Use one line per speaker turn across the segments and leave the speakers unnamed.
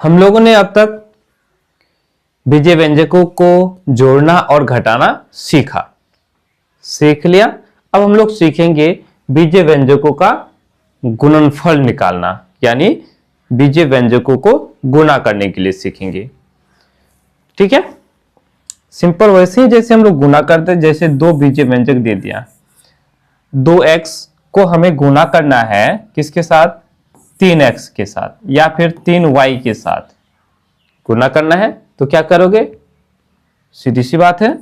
हम लोगों ने अब तक बीजीय व्यंजकों को जोड़ना और घटाना सीख लिया। अब हम लोग सीखेंगे बीजीय व्यंजकों का गुणनफल निकालना, यानी बीजीय व्यंजकों को गुणा करने के लिए सीखेंगे। ठीक है, सिंपल वैसे ही जैसे हम लोग गुणा करते हैं। जैसे दो बीजीय व्यंजक दे दिया, 2x को हमें गुणा करना है किसके साथ? 3x के साथ, या फिर 3y के साथ गुणा करना है। तो क्या करोगे? सीधी सी बात है,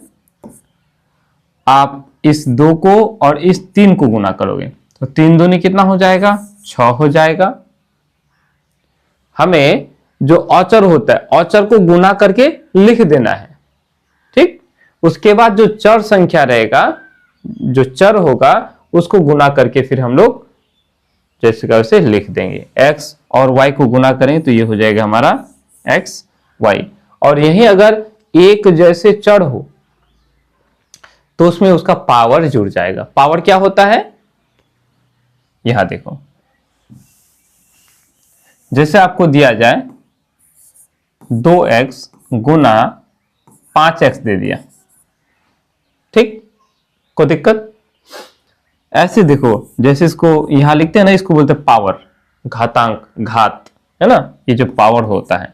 आप इस 2 को और इस 3 को गुणा करोगे तो 3 दूनी कितना हो जाएगा? 6 हो जाएगा। हमें जो औचर होता है, औचर को गुणा करके लिख देना है। ठीक, उसके बाद जो चर संख्या रहेगा, जो चर होगा, उसको गुणा करके फिर हम लोग जैसे का वैसे लिख देंगे। x और y को गुणा करें तो ये हो जाएगा हमारा x y। और यही अगर एक जैसे चर हो तो उसमें उसका पावर जुड़ जाएगा। पावर क्या होता है? यहां देखो, जैसे आपको दिया जाए 2x गुना 5x दे दिया, ठीक, कोई दिक्कत? ऐसे देखो, जैसे इसको यहां लिखते हैं ना, इसको बोलते हैं पावर, घातांक, घात, है ना, ये जो पावर होता है,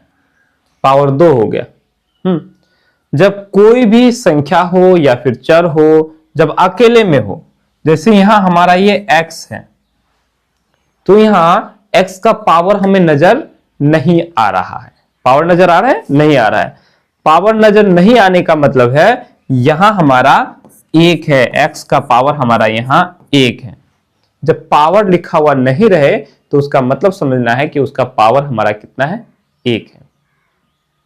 पावर 2 हो गया। जब कोई भी संख्या हो या फिर चर हो, जब अकेले में हो, जैसे यहां हमारा ये x है, तो यहां x का पावर हमें नजर नहीं आ रहा है। पावर नजर आ रहा है? नहीं आ रहा है। पावर नजर नहीं आने का मतलब है यहां हमारा 1 है, x का पावर हमारा यहां 1 है। जब पावर लिखा हुआ नहीं रहे तो उसका मतलब समझना है कि उसका पावर हमारा कितना है? 1 है।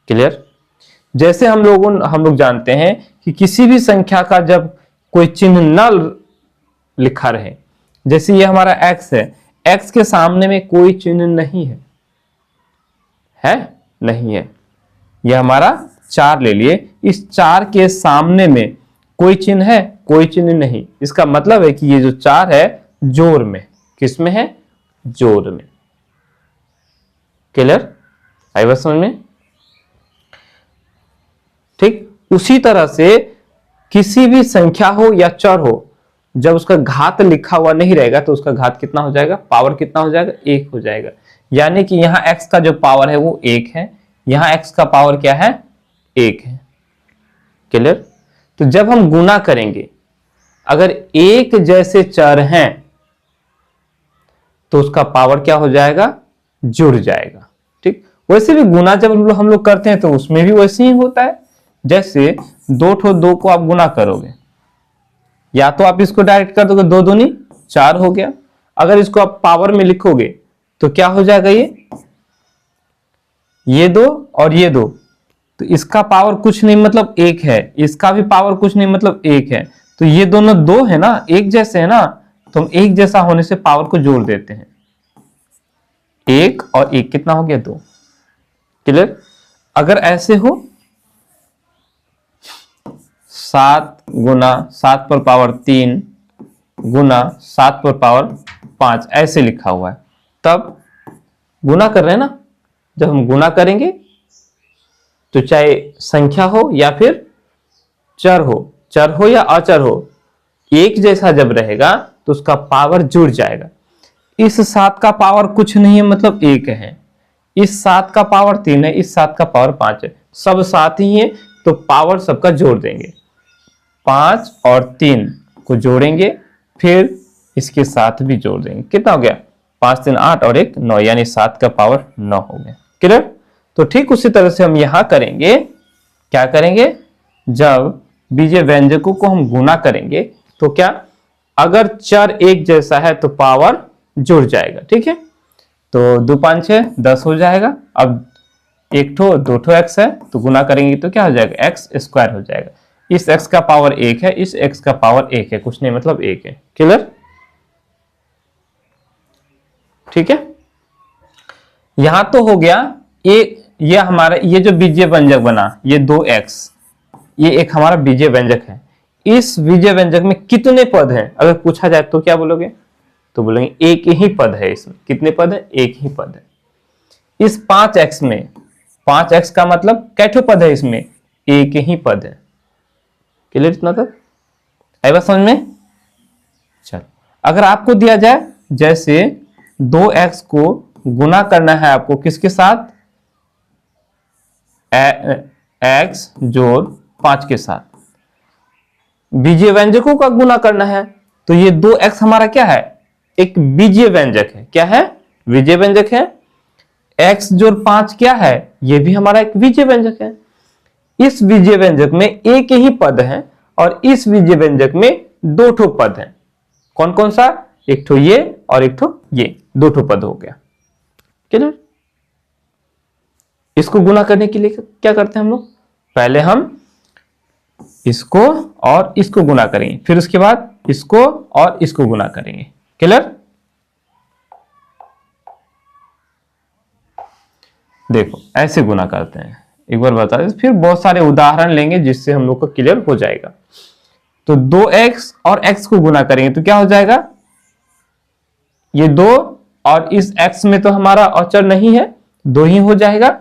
क्लियर? जैसे हम लोग जानते हैं कि किसी भी संख्या का जब कोई चिन्ह न लिखा रहे, जैसे ये हमारा x है, x के सामने में कोई चिन्ह नहीं है, नहीं है। यह हमारा 4 ले लिए, इस 4 के सामने में कोई चिन्ह है? कोई चिन्ह नहीं। इसका मतलब है कि ये जो 4 है जोड़ में, किस में है? जोड़ में। क्लियर? आई बात समझ में? ठीक, उसी तरह से किसी भी संख्या हो या चर हो, जब उसका घात लिखा हुआ नहीं रहेगा तो उसका घात कितना हो जाएगा? पावर कितना हो जाएगा? 1 हो जाएगा। यानी कि यहां x का जो पावर है वो 1 है, यहां x का पावर क्या है? 1 है। क्लियर? तो जब हम गुणा करेंगे, अगर एक जैसे चर हैं तो उसका पावर क्या हो जाएगा? जुड़ जाएगा। ठीक, वैसे भी गुणा जब हम लोग करते हैं तो उसमें भी वैसे ही होता है। जैसे 2 को आप गुणा करोगे, या तो आप इसको डायरेक्ट कर दोगे, 2 दूनी 4 हो गया। अगर इसको आप पावर में लिखोगे तो क्या हो जाएगा? ये 2 और ये 2, तो इसका पावर कुछ नहीं मतलब 1 है, इसका भी पावर कुछ नहीं मतलब 1 है। तो ये दोनों 2 है ना, एक जैसे है ना, तो हम एक जैसा होने से पावर को जोड़ देते हैं। 1 और 1 कितना हो गया? 2। क्लियर? अगर ऐसे हो 7 गुना 7 पर पावर 3 गुना 7 पर पावर 5 ऐसे लिखा हुआ है, तब गुना कर रहे हैं ना। जब हम गुना करेंगे तो चाहे संख्या हो या फिर चर हो या अचर हो, एक जैसा जब रहेगा तो उसका पावर जुड़ जाएगा। इस 7 का पावर कुछ नहीं है मतलब 1 है, इस 7 का पावर 3 है, इस 7 का पावर 5 है, सब 7 ही है, तो पावर सबका जोड़ देंगे। 5 और 3 को जोड़ेंगे, फिर इसके साथ भी जोड़ देंगे। कितना हो गया? 5 3 8 और 1 9, यानी 7 का पावर 9 हो गया। क्लियर? तो ठीक उसी तरह से हम यहां करेंगे। क्या करेंगे? जब बीजीय व्यंजकों को हम गुणा करेंगे तो क्या, अगर चर एक जैसा है तो पावर जुड़ जाएगा। ठीक है, तो 2 5 6 10 हो जाएगा। अब 1 ठो 2 ठो x है तो गुना करेंगे तो क्या हो जाएगा? x स्क्वायर हो जाएगा। इस x का पावर 1 है, इस x का पावर 1 है, कुछ नहीं मतलब 1 है। क्लियर? ठीक है, यहां तो हो गया ये हमारा, ये जो बीजीय व्यंजक बना, ये 2x, ये एक हमारा बीजीय व्यंजक है। इस बीजीय व्यंजक में कितने पद हैं अगर पूछा जाए तो क्या बोलोगे? तो बोलेंगे एक ही पद है। इसमें कितने पद है? एक ही पद है। इस 5x में 5x का मतलब कैठो पद है, इसमें एक ही पद है। क्लियर इतना तक? आई बात समझ में? चल, अगर आपको दिया जाए जैसे 2x को गुना करना है आपको किसके साथ, x जोड़ 5 के साथ, बीजीय व्यंजकों का गुना करना है, तो ये 2x हमारा क्या है, एक बीजीय व्यंजक है। क्या है? बीजीय व्यंजक है। x जोड़ 5 क्या है, ये भी हमारा एक बीजीय व्यंजक है। इस बीजीय व्यंजक में एक ही पद है और इस बीजीय व्यंजक में 2 ठो पद हैं। कौन कौन सा? एक ठो ये और एक ठो ये, 2 ठो पद हो गया। क्लियर? इसको गुना करने के लिए क्या करते हैं हम लोग, पहले हम इसको और इसको गुना करेंगे, फिर उसके बाद इसको और इसको गुना करेंगे। क्लियर? देखो ऐसे गुना करते हैं, एक बार बता दें, फिर बहुत सारे उदाहरण लेंगे जिससे हम लोग को क्लियर हो जाएगा। तो 2x और x को गुना करेंगे तो क्या हो जाएगा, ये 2 और इस x में तो हमारा अचर नहीं है, 2 ही हो जाएगा।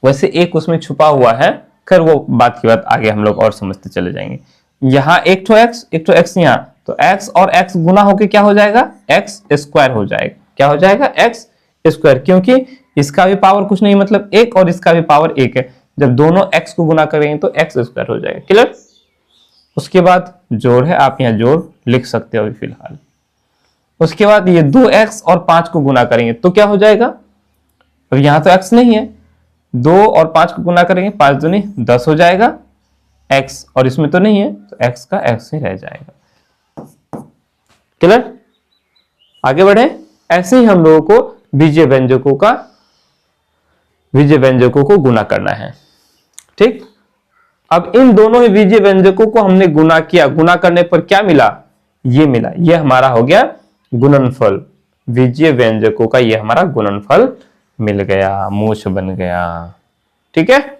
वैसे एक उसमें छुपा हुआ है, खैर वो बात की बात आगे हम लोग और समझते चले जाएंगे। यहां एक ठो x यहां, तो x और x गुना होके क्या हो जाएगा, x स्क्वायर हो जाएगा। क्या हो जाएगा, x स्क्वायर, क्योंकि इसका भी पावर कुछ नहीं मतलब 1 और इसका भी पावर 1 है। जब दोनों x को गुना करेंगे तो x स्क्वायर हो जाएगा। क्लियर? उसके बाद जोड़ है, आप यहां जोड़ लिख सकते हो अभी फिलहाल। उसके बाद ये 2x और 5 को गुना करेंगे तो क्या हो जाएगा, अब यहां तो x नहीं है, 2 और 5 को गुना करेंगे, 5 दूनी 10 हो जाएगा, x और इसमें तो नहीं है तो x का x ही रह जाएगा। क्लियर? आगे बढ़े। ऐसे ही हम लोगों को बीजीय व्यंजकों को गुना करना है। ठीक, अब इन दोनों ही बीजीय व्यंजकों को हमने गुना किया, गुना करने पर क्या मिला, ये मिला, ये हमारा हो गया गुणनफल। बीजीय व्यंजकों का ये हमारा गुणनफल मिल गया, मूछ बन गया। ठीक है।